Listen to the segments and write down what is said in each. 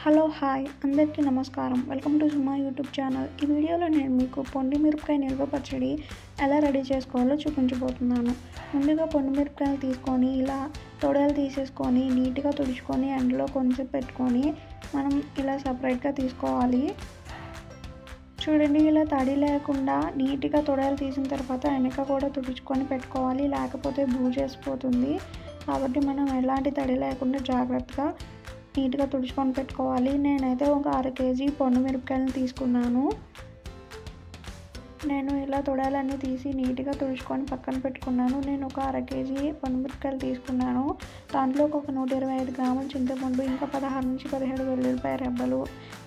Hello hi అందరికీ నమస్కారం. Welcome to Suma YouTube channel. ఈ వీడియోలో నేను మీకు పొండి మిరపకాయ నిల్వ పచ్చడి ఎలా రెడీ చేసుకోవాలో చూపించబోతున్నాను. ముందుగా పొండి మిరపకాయలు తీసుకొని ఇలా తొడలు తీసేసుకొని నీట్గా తుడుచుకొని అందులో కొంచెం పెట్టుకొని మనం ఇలా సపరేట్గా తీసుకోవాలి. చూడండి, ఇలా తడి లేకుండా నీట్గా తొడలు తీసిన తర్వాత వెనక కూడా తుడుచుకొని పెట్టుకోవాలి, లేకపోతే బూజేసిపోతుంది. కాబట్టి మనం ఎలాంటి తడి లేకుండా జాగ్రత్తగా నీట్గా తుడుచుకొని పెట్టుకోవాలి. నేనైతే ఒక 1/2 kg పొండు మిరపకాయలను తీసుకున్నాను. నేను ఇలా తొడాలన్నీ తీసి నీట్గా తుడుచుకొని పక్కన పెట్టుకున్నాను. నేను ఒక 1/2 kg పొండు మిరపకాయలు తీసుకున్నాను. దాంట్లో ఒక 125 గ్రాముల చింతపండు, ఇంకా 16 నుంచి 17 వెల్లుల్లిపాయ రెబ్బలు,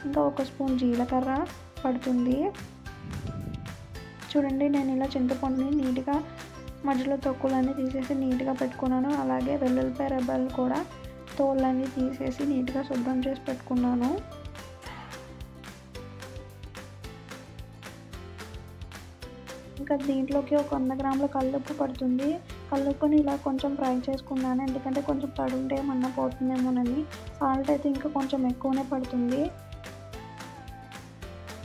ఇంకా 1 స్పూన్ జీలకర్ర పడుతుంది. చూడండి, నేను ఇలా చింతపండుని నీట్గా మధ్యలో తొక్కులన్నీ తీసేసి నీట్గా పెట్టుకున్నాను. అలాగే వెల్లుల్లిపాయ రెబ్బలు కూడా తోళ్ళన్నీ తీసేసి నీట్గా శుభ్రం చేసి పెట్టుకున్నాను. ఇంకా దీంట్లోకి ఒక 100 గ్రాముల కల్లుప్పు పడుతుంది. కల్లుప్పుని ఇలా కొంచెం ఫ్రై చేసుకున్నాను, ఎందుకంటే కొంచెం తడుంటే ఏమన్నా పోతుందేమోనని. సాల్ట్ అయితే ఇంకా కొంచెం ఎక్కువనే పడుతుంది.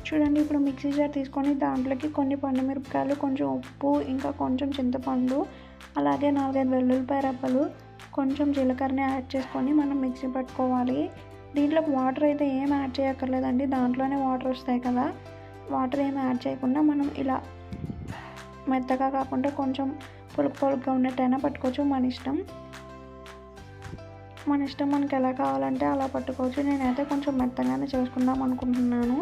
చూడండి, ఇప్పుడు మిక్సీ జార్ తీసుకొని దాంట్లోకి కొన్ని పండు మిరపకాయలు, కొంచెం ఉప్పు, ఇంకా కొంచెం చింతపండు, అలాగే 4-5 వెల్లుల్లిపాయ రెబ్బలు, కొంచెం జీలకర్రని యాడ్ చేసుకొని మనం మిక్సీ పట్టుకోవాలి. దీంట్లోకి వాటర్ అయితే ఏం యాడ్ చేయక్కర్లేదండి, దాంట్లోనే వాటర్ వస్తాయి కదా. వాటర్ ఏం యాడ్ చేయకుండా మనం ఇలా మెత్తగా కాకుండా కొంచెం పులుపుగా ఉన్నట్టయినా పట్టుకోవచ్చు. మన ఇష్టం మనకి ఎలా కావాలంటే అలా పట్టుకోవచ్చు. నేనైతే కొంచెం మెత్తగానే చేసుకుందాం అనుకుంటున్నాను.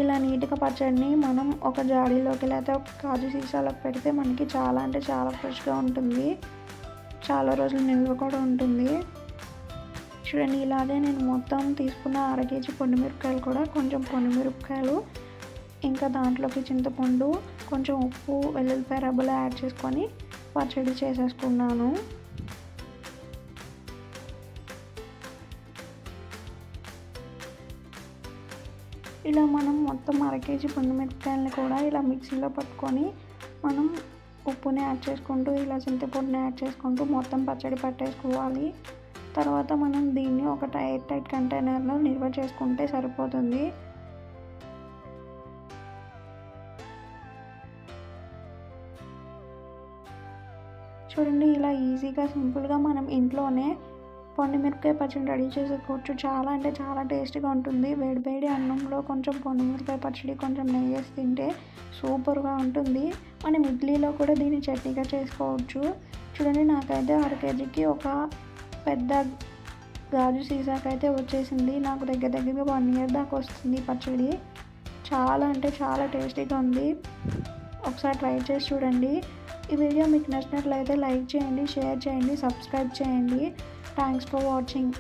ఇలా నీట్గా పచ్చడిని మనం ఒక జాడీలోకి లేకపోతే ఒక గాజు సీసాలోకి పెడితే మనకి చాలా అంటే చాలా ఫ్రెష్గా ఉంటుంది, చాలా రోజులు నిల్వ కూడా ఉంటుంది. చూడండి, ఇలాగే నేను మొత్తం తీసుకున్న 1/2 kg పొండు మిరపకాయలు కూడా కొంచెం పొండు మిరపకాయలు, ఇంకా దాంట్లోకి చింతపండు, కొంచెం ఉప్పు, వెల్లుల్లిపాయ రెబ్బలు యాడ్ చేసుకొని పచ్చడి చేసేసుకున్నాను. ఇలా మనం మొత్తం 1/2 kg పొండు మిరపకాయలని కూడా ఇలా మిక్సీలో పట్టుకొని మనం ఉప్పుని యాడ్ చేసుకుంటూ ఇలా చింతపండుని యాడ్ చేసుకుంటూ మొత్తం పచ్చడి పట్టేసుకోవాలి. తర్వాత మనం దీన్ని ఒక ఎయిర్ టైట్ కంటైనర్లో నిల్వ చేసుకుంటే సరిపోతుంది. చూడండి, ఇలా ఈజీగా సింపుల్గా మనం ఇంట్లోనే పొండి మిరపకాయ పచ్చడి రెడీ చేసుకోవచ్చు. చాలా అంటే చాలా టేస్టీగా ఉంటుంది. వేడివేడి అన్నంలో కొంచెం పొండి మిరపకాయ పచ్చడి కొంచెం నెయ్యి వేసి తింటే సూపర్గా ఉంటుంది. మనం ఇడ్లీలో కూడా దీన్ని చట్నీగా చేసుకోవచ్చు. చూడండి, నాకైతే 1/2 kgకి ఒక పెద్ద గాజు సీసాకైతే వచ్చేసింది. నాకు దగ్గరగా 1 year దాకా వస్తుంది పచ్చడి. చాలా అంటే చాలా టేస్టీగా ఉంది. ఒకసారి ట్రై చేసి చూడండి. ఈ వీడియో మీకు నచ్చినట్లయితే లైక్ చేయండి, షేర్ చేయండి, సబ్స్క్రైబ్ చేయండి. Thanks for watching.